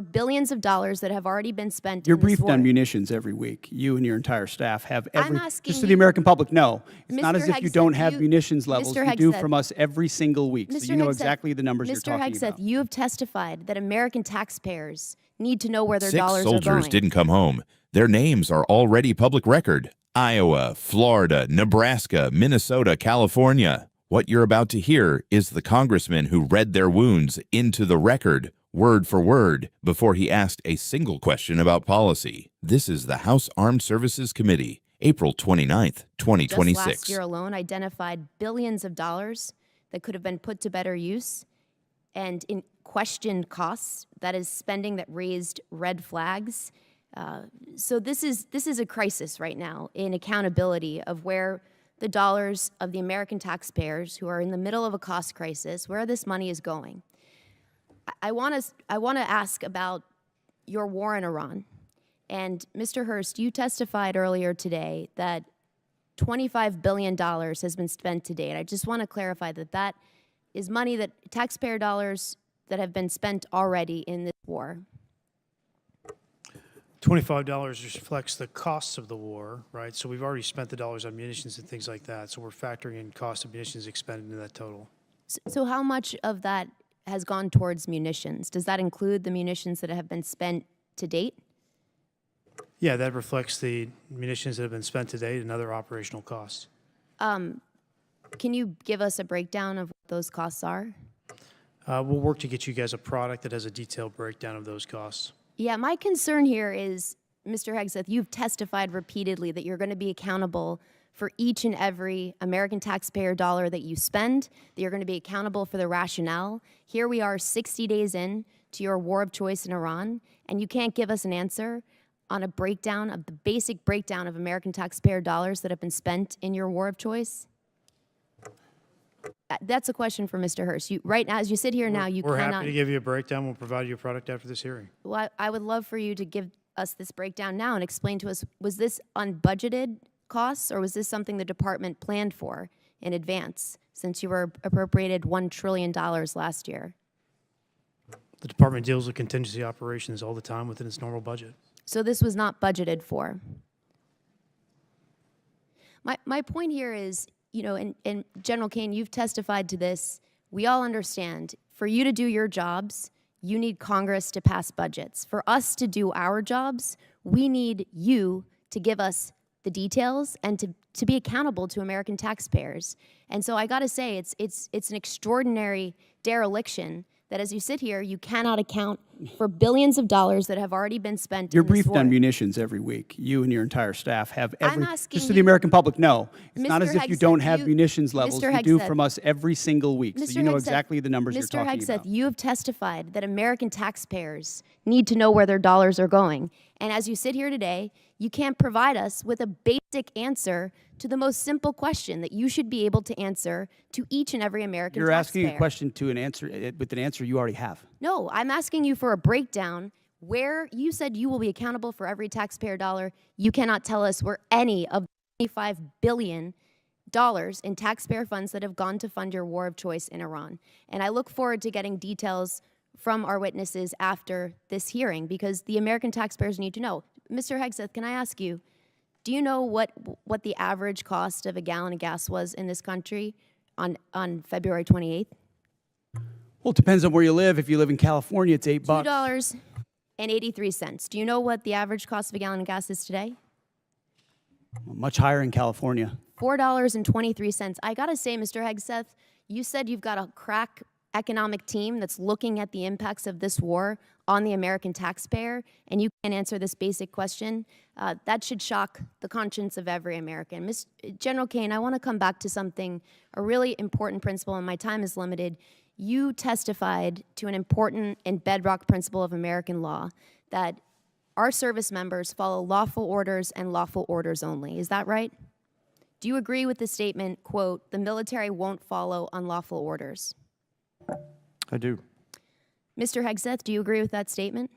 billions of dollars that have already been spent. You're in this briefed war. on munitions every week. You and your entire staff have I'm asking just so the American public know, it's not Mr. as if you Hegseth, don't have munitions levels. Mr. You do Hegseth, from us every single week, so Mr. you know Hegseth, exactly the numbers you're Mr. talking Hegseth, about. you have testified that American taxpayers need to know where their Six dollars are going. soldiers didn't come home. Their names are already public record. Iowa, Florida, Nebraska, Minnesota, California. What you're about to hear is the congressman who read their wounds into the record, word for word, before he asked a single question about policy. This is the House Armed Services Committee, April 29th, 2026. Just last year alone identified billions of dollars that could have been put to better use, and in questioned costs, that is spending that raised red flags. So this is a crisis right now in accountability of where the dollars of the American taxpayers who are in the middle of a cost crisis, where this money is going. I want to ask about your war in Iran. And Mr. Hurst, you testified earlier today that $25 billion has been spent to date. I just want to clarify that that is money, that taxpayer dollars that have been spent already in this war. $25 reflects the costs of the war, right? So we've already spent the dollars on munitions and things like that. So we're factoring in cost of munitions expended into that total. So how much of that has gone towards munitions? Does that include the munitions that have been spent to date? Yeah, that reflects the munitions that have been spent to date and other operational costs. Can you give us a breakdown of what those costs are? We'll work to get you guys a product that has a detailed breakdown of those costs. Yeah, my concern here is, Mr. Hegseth, you've testified repeatedly that you're going to be accountable for each and every American taxpayer dollar that you spend, that you're going to be accountable for the rationale. Here we are 60 days in to your war of choice in Iran, and you can't give us an answer on a breakdown of the basic breakdown of American taxpayer dollars that have been spent in your war of choice? That's a question for Mr. Hurst. Right now, as you sit here now, you We're cannot. happy to give you a breakdown. We'll provide you a product after this hearing. Well, I would love for you to give us this breakdown now and explain to us, was this unbudgeted costs, or was this something the department planned for in advance, since you were appropriated $1 trillion last year? The department deals with contingency operations all the time within its normal budget. So this was not budgeted for. My point here is, you know, and General Caine, you've testified to this. We all understand, for you to do your jobs, you need Congress to pass budgets. For us to do our jobs, we need you to give us the details and to be accountable to American taxpayers. And so I got to say, it's an extraordinary dereliction that as you sit here, you cannot account for billions of dollars that have already been spent. You're in this briefed war. on munitions every week. You and your entire staff have I'm asking just so the American public know, it's not Mr. as if you Hegseth, don't have munitions levels. Mr. You do Hegseth, from us every single week, so Mr. you know Hegseth, exactly the numbers you're Mr. talking Hegseth, about. you have testified that American taxpayers need to know where their dollars are going. And as you sit here today, you can't provide us with a basic answer to the most simple question that you should be able to answer to each and every American You're taxpayer. asking a question to an answer with an answer you already have. No, I'm asking you for a breakdown where you said you will be accountable for every taxpayer dollar. You cannot tell us where any of the $25 billion in taxpayer funds that have gone to fund your war of choice in Iran. And I look forward to getting details from our witnesses after this hearing, because the American taxpayers need to know. Mr. Hegseth, can I ask you, do you know what the average cost of a gallon of gas was in this country on February 28th? Well, it depends on where you live. If you live in California, it's $8. $2.83. Do you know what the average cost of a gallon of gas is today? Much higher in California. $4.23. I gotta say, Mr. Hegseth, you said you've got a crack economic team that's looking at the impacts of this war on the American taxpayer, and you can't answer this basic question. That should shock the conscience of every American. General Caine, I want to come back to something, a really important principle, and my time is limited. You testified to an important and bedrock principle of American law, that our service members follow lawful orders and lawful orders only. Is that right? Do you agree with the statement, quote, "The military won't follow unlawful orders"? I do. Mr. Hegseth, do you agree with that statement?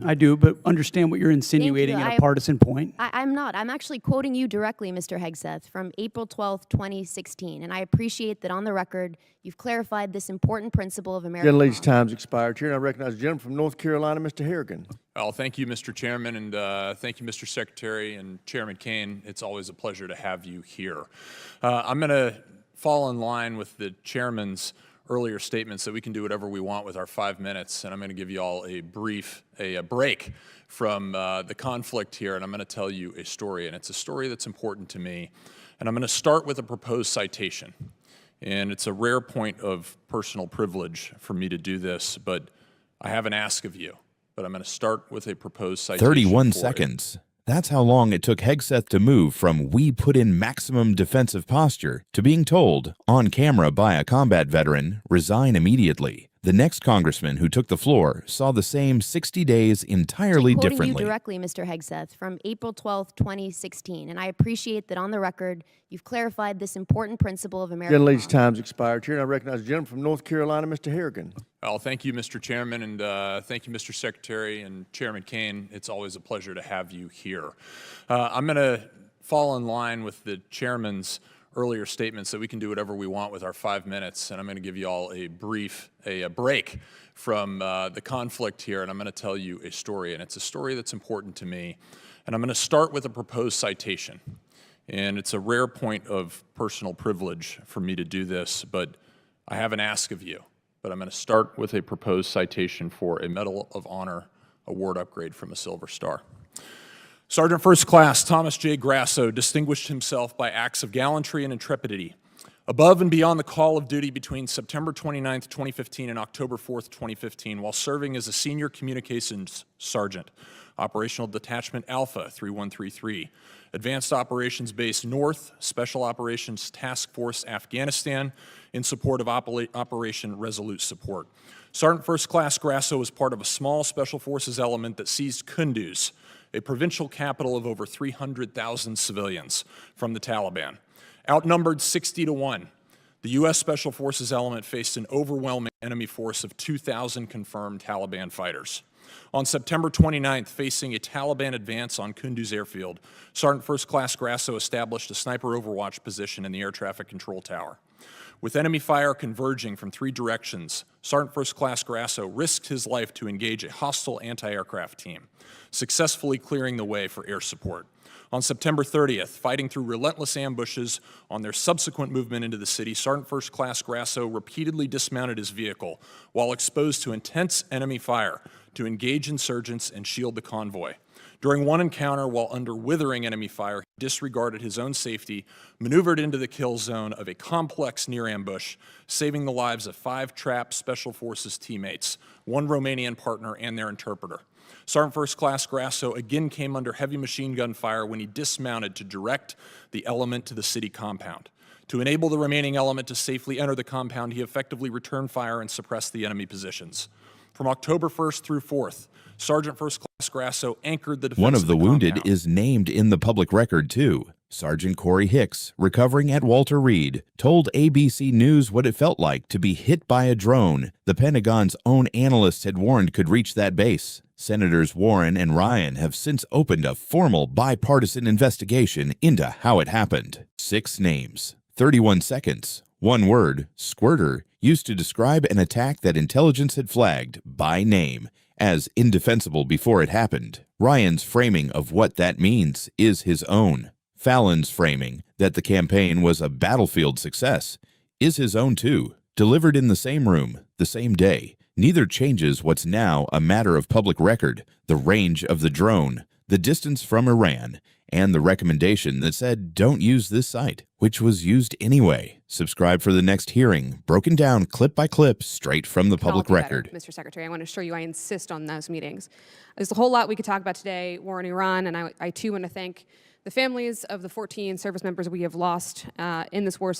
I do, but understand what you're insinuating in a partisan point. I'm not. I'm actually quoting you directly, Mr. Hegseth, from April 12th, 2016. And I appreciate that on the record, you've clarified this important principle of American Gentlelady's law. time's expired. Chair, and I recognize the gentleman from North Carolina, Mr. Harrigan. Well, thank you, Mr. Chairman, and thank you, Mr. Secretary and Chairman Caine. It's always a pleasure to have you here. I'm going to fall in line with the chairman's earlier statements that we can do whatever we want with our 5 minutes, and I'm going to give you all a break from the conflict here, and I'm going to tell you a story, and it's a story that's important to me. And I'm going to start with a proposed citation. And it's a rare point of personal privilege for me to do this, but I have an ask of you. But I'm going to start with a proposed citation. 31 for it. seconds. That's how long it took Hegseth to move from "we put in maximum defensive posture" to being told, on camera by a combat veteran, resign immediately. The next congressman who took the floor saw the same 60 days entirely Quoting differently. you directly, Mr. Hegseth, from April 12th, 2016. And I appreciate that on the record, you've clarified this important principle of American Gentlelady's law. time's expired. Chair, and I recognize the gentleman from North Carolina, Mr. Harrigan. Well, thank you, Mr. Chairman, and thank you, Mr. Secretary and Chairman Caine. It's always a pleasure to have you here. I'm going to fall in line with the chairman's earlier statements that we can do whatever we want with our 5 minutes, and I'm going to give you all a break from the conflict here, and I'm going to tell you a story, and it's a story that's important to me. And I'm going to start with a proposed citation. And it's a rare point of personal privilege for me to do this, but I have an ask of you. But I'm going to start with a proposed citation for a Medal of Honor award upgrade from a Silver Star. Sergeant First Class Thomas J. Grasso distinguished himself by acts of gallantry and intrepidity above and beyond the call of duty between September 29th, 2015 and October 4th, 2015, while serving as a senior communications sergeant, Operational Detachment Alpha 3133, Advanced Operations Base North, Special Operations Task Force Afghanistan, in support of Operation Resolute Support. Sergeant First Class Grasso was part of a small Special Forces element that seized Kunduz, a provincial capital of over 300,000 civilians, from the Taliban. Outnumbered 60-1, the U.S. Special Forces element faced an overwhelming enemy force of 2,000 confirmed Taliban fighters. On September 29th, facing a Taliban advance on Kunduz airfield, Sergeant First Class Grasso established a sniper overwatch position in the air traffic control tower. With enemy fire converging from 3 directions, Sergeant First Class Grasso risked his life to engage a hostile anti-aircraft team, successfully clearing the way for air support. On September 30th, fighting through relentless ambushes on their subsequent movement into the city, Sergeant First Class Grasso repeatedly dismounted his vehicle while exposed to intense enemy fire to engage insurgents and shield the convoy. During one encounter, while under withering enemy fire, he disregarded his own safety, maneuvered into the kill zone of a complex near ambush, saving the lives of 5 trapped Special Forces teammates, 1 Romanian partner, and their interpreter. Sergeant First Class Grasso again came under heavy machine gun fire when he dismounted to direct the element to the city compound. To enable the remaining element to safely enter the compound, he effectively returned fire and suppressed the enemy positions. From October 1st through 4th, Sergeant First Class Grasso anchored the defense One of the wounded compound. is named in the public record, too. Sergeant Corey Hicks, recovering at Walter Reed, told ABC News what it felt like to be hit by a drone the Pentagon's own analysts had warned could reach that base. Senators Warren and Ryan have since opened a formal bipartisan investigation into how it happened. 6 names, 31 seconds, 1 word, squirter, used to describe an attack that intelligence had flagged by name as indefensible before it happened. Ryan's framing of what that means is his own. Fallon's framing, that the campaign was a battlefield success, is his own too. Delivered in the same room, the same day. Neither changes what's now a matter of public record: the range of the drone, the distance from Iran, and the recommendation that said don't use this site, which was used anyway. Subscribe for the next hearing, broken down clip by clip, straight from the public record. Mr. Secretary, I want to assure you I insist on those meetings. There's a whole lot we could talk about today, war in Iran, and I too want to thank the families of the 14 service members we have lost in this war so